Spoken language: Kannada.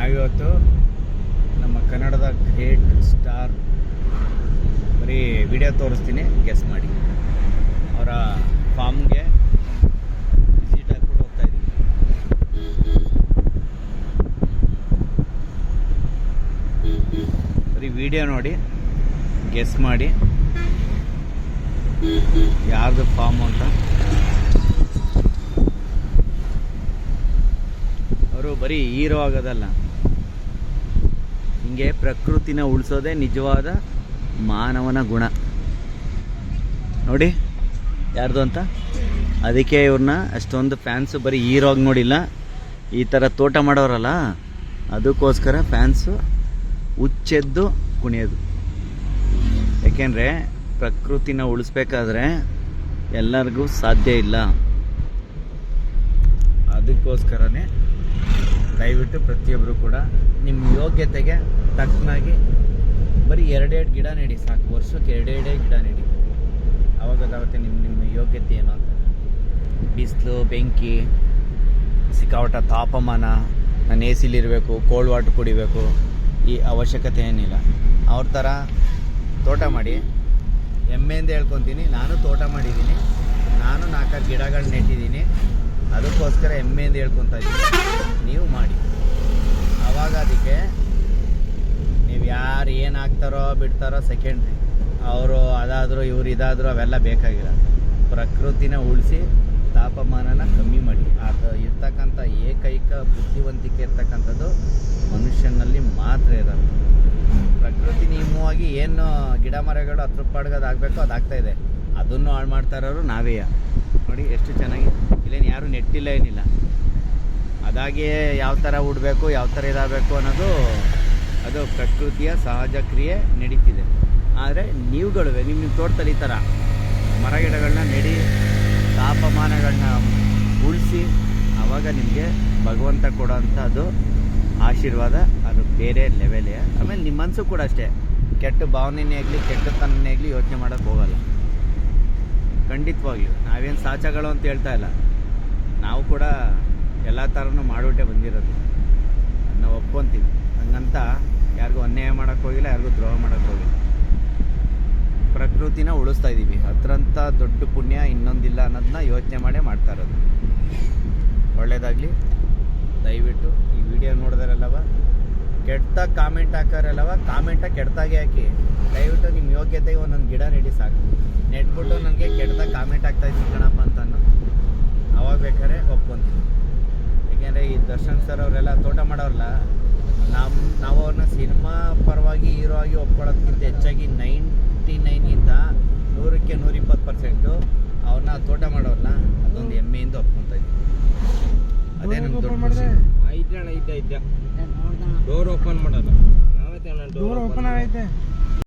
ನಾವಿವತ್ತು ನಮ್ಮ ಕನ್ನಡದ ಗ್ರೇಟ್ ಸ್ಟಾರ್ ಬರೀ ವಿಡಿಯೋ ತೋರಿಸ್ತೀನಿ, ಗೆಸ್ ಮಾಡಿ. ಅವರ ಫಾರ್ಮ್ಗೆ ವಿಸಿಟ್ ಹಾಕ್ಬಿಟ್ಟು ಹೋಗ್ತಾ ಇದ್ದೀವಿ. ಬರೀ ವಿಡಿಯೋ ನೋಡಿ ಗೆಸ್ ಮಾಡಿ ಯಾರ್ದು ಫಾರ್ಮ್ ಅಂತ. ಅವರು ಬರೀ ಹೀರೋ ಆಗೋದಲ್ಲ, ಹಿಂಗೆ ಪ್ರಕೃತಿನ ಉಳಿಸೋದೇ ನಿಜವಾದ ಮಾನವನ ಗುಣ. ನೋಡಿ ಯಾರ್ದು ಅಂತ. ಅದಕ್ಕೆ ಇವ್ರನ್ನ ಅಷ್ಟೊಂದು ಫ್ಯಾನ್ಸು ಬರೀ ಹೀರೋಗಿ ನೋಡಿಲ್ಲ, ಈ ಥರ ತೋಟ ಮಾಡೋರಲ್ಲ ಅದಕ್ಕೋಸ್ಕರ ಫ್ಯಾನ್ಸು ಹುಚ್ಚೆದ್ದು ಕುಣಿಯೋದು. ಯಾಕೆಂದರೆ ಪ್ರಕೃತಿನ ಉಳಿಸ್ಬೇಕಾದ್ರೆ ಎಲ್ಲರಿಗೂ ಸಾಧ್ಯ ಇಲ್ಲ. ಅದಕ್ಕೋಸ್ಕರನೇ ದಯವಿಟ್ಟು ಪ್ರತಿಯೊಬ್ಬರು ಕೂಡ ನಿಮ್ಮ ಯೋಗ್ಯತೆಗೆ ತಕ್ಕನಾಗಿ ಬರೀ 2 ಗಿಡ ನೆಡಿ ಸಾಕು. ವರ್ಷಕ್ಕೆ 2 ಗಿಡ ನೆಡಿ. ಆವಾಗ ಗೊತ್ತಾಗುತ್ತೆ ನಿಮ್ಮ ಯೋಗ್ಯತೆ ಏನು ಅಂತ. ಬಿಸಿಲು, ಬೆಂಕಿ, ಸಿಕ್ಕಾಪಟ್ಟ ತಾಪಮಾನ, ನಾನು ಎ ಸಿಲಿರಬೇಕು, ಕೋಲ್ಡ್ ವಾಟರ್ ಕುಡಿಬೇಕು, ಈ ಅವಶ್ಯಕತೆ ಏನಿಲ್ಲ. ಅವ್ರ ಥರ ತೋಟ ಮಾಡಿ. ಹೆಮ್ಮೆಯಿಂದ ಹೇಳ್ಕೊತೀನಿ, ನಾನು ತೋಟ ಮಾಡಿದ್ದೀನಿ, ನಾನು 4 ಗಿಡಗಳು ನೆಟ್ಟಿದ್ದೀನಿ. ಅದಕ್ಕೋಸ್ಕರ ಹೆಮ್ಮೆಯಿಂದ ಹೇಳ್ಕೊತಾ ಇದ್ದೀನಿ, ನೀವು ಮಾಡಿ. ಆವಾಗ ಅದಕ್ಕೆ ನೀವು ಯಾರು ಏನು ಹಾಕ್ತಾರೋ ಬಿಡ್ತಾರೋ ಸೆಕೆಂಡ್ರಿ. ಅವರು ಅದಾದರೂ ಇವ್ರು ಇದಾದರೂ ಅವೆಲ್ಲ ಬೇಕಾಗಿಲ್ಲ. ಪ್ರಕೃತಿನ ಉಳಿಸಿ ತಾಪಮಾನನ ಕಮ್ಮಿ ಮಾಡಿ. ಅದು ಇರ್ತಕ್ಕಂಥ ಏಕೈಕ ಬುದ್ಧಿವಂತಿಕೆ ಇರ್ತಕ್ಕಂಥದ್ದು ಮನುಷ್ಯನಲ್ಲಿ ಮಾತ್ರ ಇರೋದು. ಪ್ರಕೃತಿ ನಿಯಮವಾಗಿ ಏನು ಗಿಡ ಮರಗಳು ಹತ್ರ ಪಾಡ್ಗೋದು ಆಗಬೇಕು ಅದು ಆಗ್ತಾಯಿದೆ. ಅದನ್ನು ಹಾಳು ಮಾಡ್ತಾ ಇರೋರು ನಾವೇ. ನೋಡಿ ಎಷ್ಟು ಚೆನ್ನಾಗಿ. ಇಲ್ಲೇನು ಯಾರೂ ನೆಟ್ಟಿಲ್ಲ, ಏನಿಲ್ಲ. ಅದಾಗಿಯೇ ಯಾವ ಥರ ಉಡಬೇಕು, ಯಾವ ಥರ ಇದಾಗಬೇಕು ಅನ್ನೋದು ಅದು ಪ್ರಕೃತಿಯ ಸಹಜ ಕ್ರಿಯೆ ನಡೀತಿದೆ. ಆದರೆ ನೀವುಗಳು ನಿಮ್ಮ ತೋಟದಲ್ಲಿ ಈ ಥರ ಮರ ಗಿಡಗಳನ್ನ ನೆಡಿ, ತಾಪಮಾನಗಳನ್ನ ಉಳಿಸಿ, ಆವಾಗ ನಿಮಗೆ ಭಗವಂತ ಕೊಡೋಂಥದ್ದು ಆಶೀರ್ವಾದ ಅದು ಬೇರೆ ಲೆವೆಲೇ. ಆಮೇಲೆ ನಿಮ್ಮ ಮನಸ್ಸು ಕೂಡ ಅಷ್ಟೇ, ಕೆಟ್ಟ ಭಾವನೆನೇ ಆಗಲಿ ಕೆಟ್ಟತನನೇ ಆಗಲಿ ಯೋಚನೆ ಮಾಡೋಕ್ಕೆ ಹೋಗಲ್ಲ. ಖಂಡಿತವಾಗ್ಲೂ ನಾವೇನು ಸಾಚಗಳು ಅಂತ ಹೇಳ್ತಾ ಇಲ್ಲ, ನಾವು ಕೂಡ ಎಲ್ಲ ಥರನೂ ಮಾಡಿಬಿಟ್ಟೆ ಬಂದಿರೋದು. ನಾವು ಒಪ್ಕೊತೀವಿ. ಹಂಗಂತ ಯಾರಿಗೂ ಅನ್ಯಾಯ ಮಾಡೋಕ್ಕೆ ಹೋಗಿಲ್ಲ, ಯಾರಿಗೂ ದ್ರೋಹ ಮಾಡೋಕ್ಕೆ ಹೋಗಿಲ್ಲ. ಪ್ರಕೃತಿನ ಉಳಿಸ್ತಾ ಇದ್ದೀವಿ. ಅದರಂಥ ದೊಡ್ಡ ಪುಣ್ಯ ಇನ್ನೊಂದಿಲ್ಲ ಅನ್ನೋದನ್ನ ಯೋಚನೆ ಮಾಡೇ ಮಾಡ್ತಾ ಇರೋದು. ಒಳ್ಳೆಯದಾಗಲಿ. ದಯವಿಟ್ಟು ಈ ವಿಡಿಯೋ ನೋಡಿದ್ರಲ್ಲವ, ಕೆಟ್ಟಾಗ ಕಾಮೆಂಟ್ ಹಾಕೋರಲ್ಲವ, ಕಾಮೆಂಟ ಕೆಟ್ಟದಾಗೆ ಹಾಕಿ. ದಯವಿಟ್ಟು ನಿಮ್ಮ ಯೋಗ್ಯತೆಗೆ ಒಂದೊಂದು ಗಿಡ ನೆಡಿ ಸಾಕು. ನೆಟ್ಬಿಟ್ಟು ನನಗೆ ಕೆಟ್ಟದಾಗ ಕಾಮೆಂಟ್ ಆಗ್ತಾಯಿದ್ದೀನಿ ಕಣಪ್ಪ ಅಂತಂದು ಅವಾಗ ಬೇಕಾದ್ರೆ ಒಪ್ಕೊತೀನಿ. ಏಕೆಂದರೆ ಈ ದರ್ಶನ್ ಸರ್ ಅವರೆಲ್ಲ ತೋಟ ಮಾಡೋರಲ್ಲ, ನಾವು ಅವ್ರನ್ನ ಸಿನಿಮಾ ಪರವಾಗಿ ಹೀರೋ ಆಗಿ ಒಪ್ಕೊಳ್ಳೋದಕ್ಕಿಂತ ಹೆಚ್ಚಾಗಿ 99ಗಿಂತ 100ಕ್ಕೆ 120% ಅವ್ರನ್ನ ತೋಟ ಮಾಡೋರಲ್ಲ, ಅದೊಂದು ಹೆಮ್ಮೆಯಿಂದ ಒಪ್ಕೊತಾ ಇದ್ದೀವಿ. ಅದೇ ನಮ್ಗೆ ದೊಡ್ಡ ಖುಷಿ. ಐತೆ ಡೋರ್ ಓಪನ್ ಮಾಡಲ್ಲ. ಡೋರ್ ಓಪನ್ ಆಗೈತೆ.